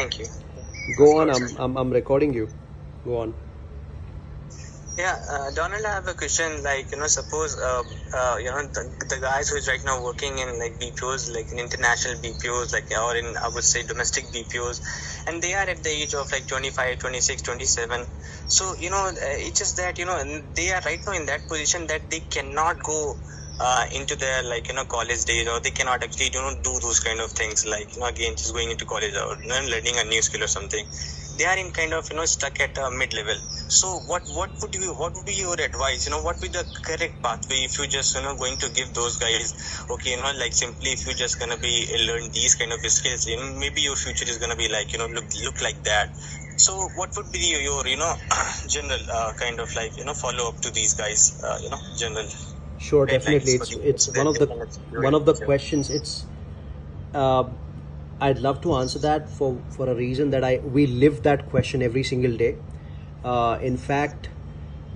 Thank you. Go on. I'm recording you. Go on. Yeah, Donald, I have a question. Like, suppose, the guys who is right now working in like BPOs, like in international BPOs, like, or in, I would say, domestic BPOs, and they are at the age of like 25, 26, 27. So, it's just that, they are right now in that position that they cannot go into their like, college days, or they cannot actually, do those kind of things, like, again, just going into college or, learning a new skill or something. They are in kind of, stuck at mid level. So what would be your advice? What would be the correct pathway if you just going to give those guys, okay, like simply if you just gonna be learn these kind of skills, maybe your future is gonna be like look like that. So what would be your general kind of like follow up to these guys, general Sure, definitely. guidelines for It's their different one of the future? questions. Uh, I'd love to answer that for a reason that we live that question every single day. In fact,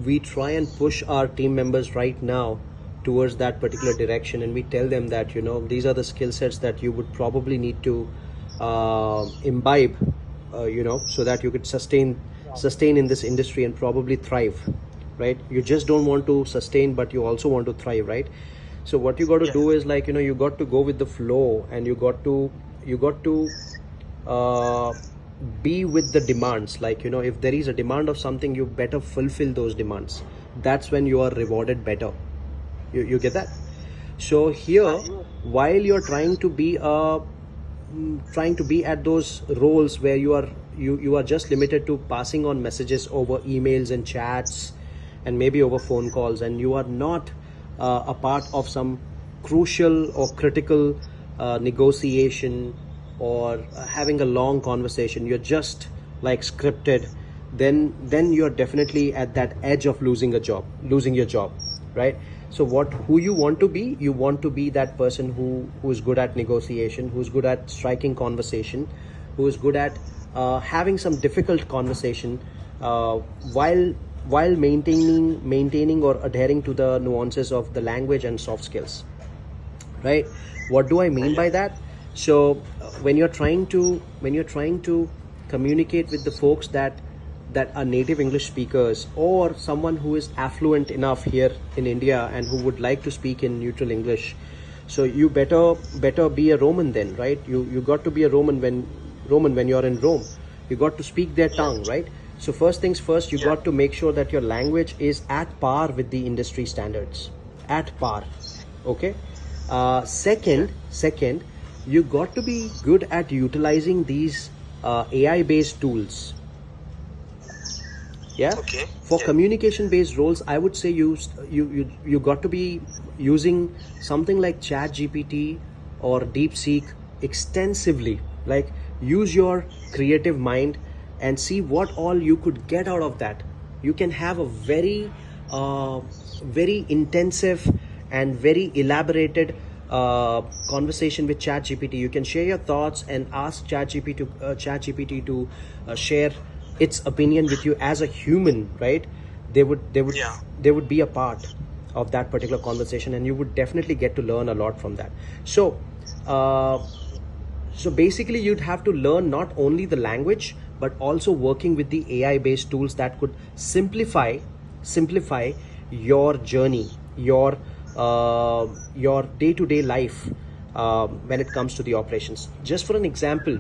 we try and push our team members right now towards that particular direction, and we tell them that these are the skill sets that you would probably need to imbibe, so that you could sustain in this industry and probably thrive, right? You just don't want to sustain, but you also want to thrive, right? So what you got to do is, like, you got to go with the flow, and you got to uh, be with the demands. Like, if there is a demand of something, you better fulfill those demands. That's when you are rewarded better. You get that? So here, while you're trying to be at those roles where you are just limited to passing on messages over emails and chats and maybe over phone calls, and you are not a part of some crucial or critical negotiation, or having a long conversation, you're just like scripted, then you're definitely at that edge of losing your job, right? So who you want to be? You want to be that person who's good at negotiation, who's good at striking conversation, who's good at having some difficult conversation, uh, while maintaining or adhering to the nuances of the language and soft skills, right? What do I mean by that? So when you're trying to communicate with the folks that are native English speakers, or someone who is affluent enough here in India and who would like to speak in neutral English, so you better be a Roman then, right? You got to be a Roman when you're in Rome. You got to speak their tongue, right? So first things first, you got to make sure that your language is at par with the industry standards, at par. Okay. Second, you got to be good at utilizing these AI based tools. Yeah. Okay. For communication based roles, I would say you got to be using something like ChatGPT or DeepSeek extensively. Like, use your creative mind and see what all you could get out of that. You can have a very intensive and very elaborated conversation with ChatGPT. You can share your thoughts and ask ChatGPT to share its opinion with you as a human, right? They would they would Yeah. they would be a part of that particular conversation, and you would definitely get to learn a lot from that. Uh, so basically, you'd have to learn not only the language, but also working with the AI based tools that could simplify your journey, your day to day life, when it comes to the operations. Just for an example,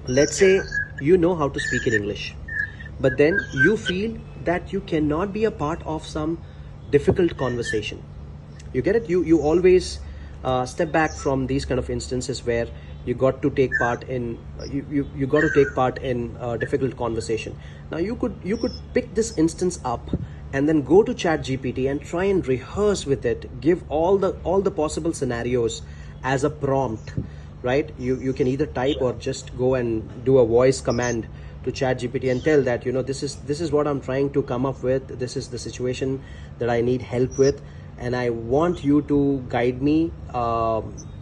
let's say you know how to speak in English, but then you feel that you cannot be a part of some difficult conversation. You get it? You always step back from these kind of instances where you got to take part in you got to take part in difficult conversation. Now you could pick this instance up and then go to chat gpt and try and rehearse with it, give all the possible scenarios as a prompt, right? You can either type or just go and do a voice command to chat gpt and tell that, this is what I'm trying to come up with, this is the situation that I need help with, and I want you to guide me,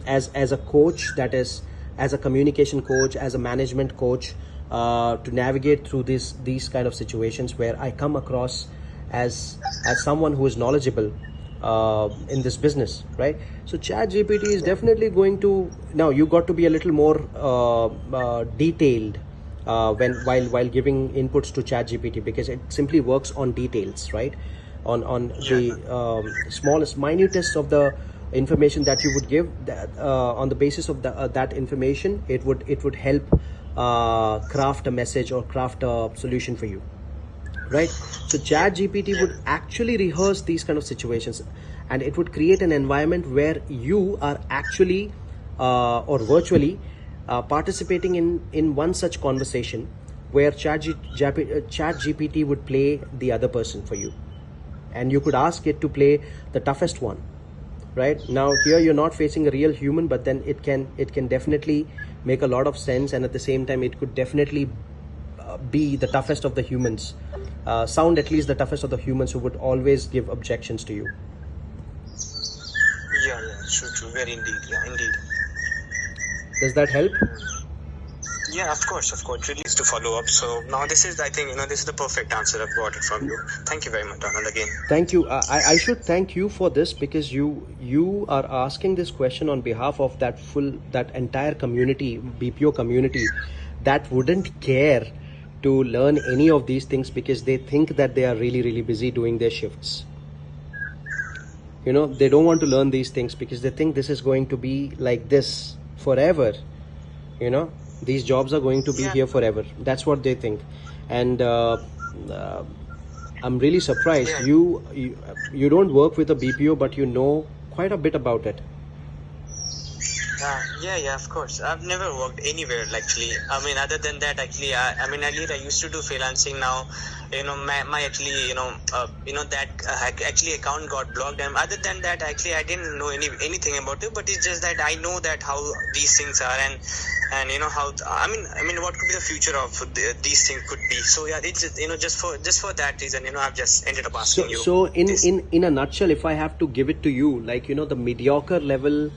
as a coach, that is, as a communication coach, as a management coach, to navigate through these kind of situations where I come across as someone who is knowledgeable in this business, right? So chat gpt is definitely going to, now you got to be a little more detailed while giving inputs to ChatGPT, because it simply works on details, right? On Yeah. the smallest, minutest of the information that you would give. That on the basis of that information, it would help craft a message or craft a solution for you, right? So Yeah. chat gpt Yeah. would actually rehearse these kind of situations, and it would create an environment where you are actually or virtually participating in one such conversation, where chat gpt would play the other person for you, and you could ask it to play the toughest one. Right now, here you're not facing a real human, but then it can definitely make a lot of sense, and at the same time it could definitely be the toughest of the humans, sound at least the toughest of the humans who would always give objections to you. Yeah. Yeah. True. True. Very indeed. Yeah. Indeed. Does that help? Yeah, of course, of course. Really is to follow up. So now this is, I think, this is the perfect answer I've got it from you. Thank you very much, Donald, again. Thank you. I should thank you for this, because you are asking this question on behalf of that entire community, BPO community, that wouldn't care to learn any of these things, because they think that they are really really busy doing their shifts. They don't want to learn these things because they think this is going to be like this forever. you know these jobs are going to be Yeah. here forever. That's what they think. And uh, I'm really surprised Yeah. you don't work with a BPO, but you know quite a bit about it. Yeah, yeah, of course. I've never worked anywhere actually. I mean, other than that, actually, I mean, earlier I used to do freelancing. Now, my actually, that actually account got blocked. And other than that, actually, I didn't know anything about it. But it's just that I know that how these things are, and how I mean, what could be the future of these things could be. So yeah, it's just for that reason, I've just ended up So asking you so in this. in a nutshell, if I have to give it to you, like, the mediocre level,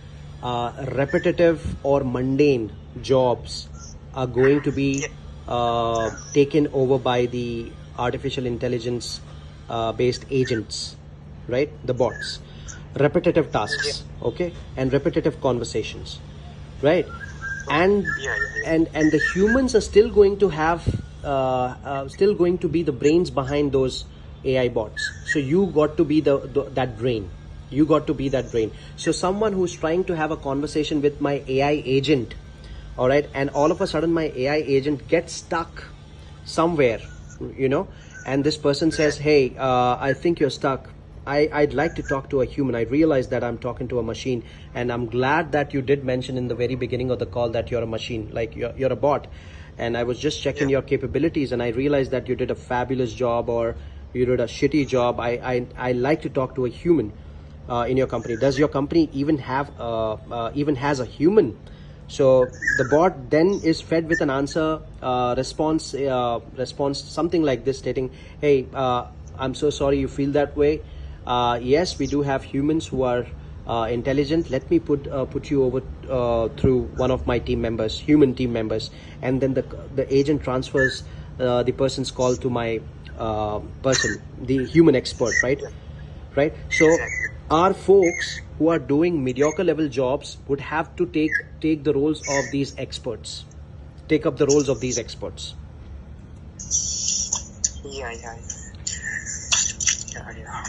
repetitive or mundane jobs are going to be Yeah, taken over by the artificial intelligence based agents, right? The bots. Repetitive yeah, tasks, okay, and repetitive conversations, right? and yeah, yeah, yeah. and the humans are still going to have still going to be the brains behind those AI bots. So you got to be that brain. You got to be that brain. So someone who's trying to have a conversation with my AI agent, all right, and all of a sudden my AI agent gets stuck somewhere, and this person says, Exactly. hey, I think you're stuck. I'd like to talk to a human. I realize that I'm talking to a machine, and I'm glad that you did mention in the very beginning of the call that you're a machine, like you're a bot. And I was just checking Yeah. your capabilities, and I realized that you did a fabulous job, or you did a shitty job. I like to talk to a human in your company. Does your company even has a human? So the bot then is fed with an answer response something like this, stating, hey, I'm so sorry you feel that way. Yes, we do have humans who are intelligent. Let me put you over through one of my human team members. And then the agent transfers the person's call to my the human expert, right? Yeah. Right. So Exactly. our folks who are doing mediocre level jobs would have to take the roles of these experts, take up the roles of these experts. Yeah, yeah, yeah, yeah.